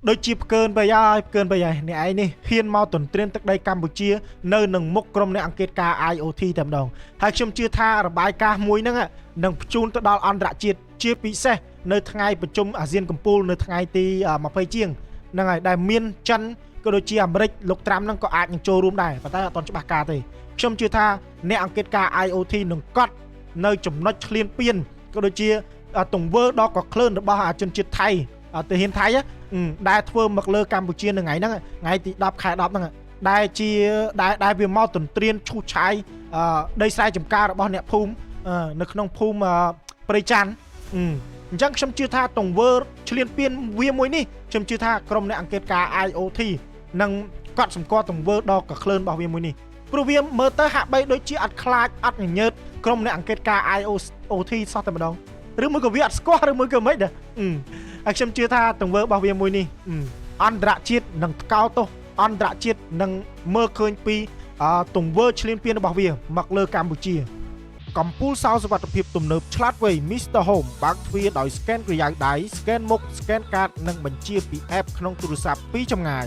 Đôi chip cơn bây giờ này ai nè hiên mau tuần trên tức đây Campuchia nơi nâng mốc krom này ăn kết ca IoT tầm đồng hai chấm chưa tha ở bài ca muối nâng ạ nâng chun tới đó ăn rạ chiết chia bị xe nơi thằng ngàyประชุม ASEAN កំពូល nơi thằng ngàyទី20 ជាងហ្នឹងហើយដែលមានចិនក៏ដូចជាអាមេរិកលោកត្រាំហ្នឹងក៏អាចនឹងចូលរួមដែរប៉ុន្តែអត់ទាន់ច្បាស់ការទេខ្ញុំជឿថាអ្នកអង្គការ IoT នឹងកត់នៅចំណុចឆ្លៀនពៀនក៏ដូចជាទង្វើដ៏កក្លឿនរបស់ជនជាតិថៃទៅហ៊ានថៃដែលធ្វើមកលើកម្ពុជានៅថ្ងៃហ្នឹងថ្ងៃទី10ខែ10ហ្នឹងដែលជាដែលវាមកទន្ទ្រានឈូសឆាយដីស្រែចម្ការរបស់អ្នកភូមិនៅក្នុងភូមិព្រៃច័ន្ទអញ្ចឹងខ្ញុំជឿថាទង្វើឆ្លៀនពៀនវាមួយនេះខ្ញុំជឿថាក្រុមអ្នកអង្គការ IoT នឹងកត់សម្គាល់ទង្វើដ៏កក្លឿនរបស់វាមួយនេះព្រោះវាមើលទៅហាក់បីដូចជាអត់ខ្លាចអត់ញញើតក្រុមអ្នកអង្គការ IoT សោះតែម្ដងឬមួយក៏វាអត់ស្គាល់ឬមួយក៏មិនដែរហើយខ្ញុំជឿថាទង្វើរបស់វាមួយនេះអន្តរជាតិនឹងថ្កោលទោសអន្តរជាតិនឹងមើលឃើញពីទង្វើឆ្លៀនពៀនរបស់វាមកលើកម្ពុជាកំពូលសោសុវត្ថិភាពទំនើបឆ្លាតវៃ Mr. Home បើកទ្វារដោយ scan ក្រយៅដៃ scan មុខ scan កាតនិងបញ្ជាពី app ក្នុងទូរស័ព្ទពីចម្ងាយ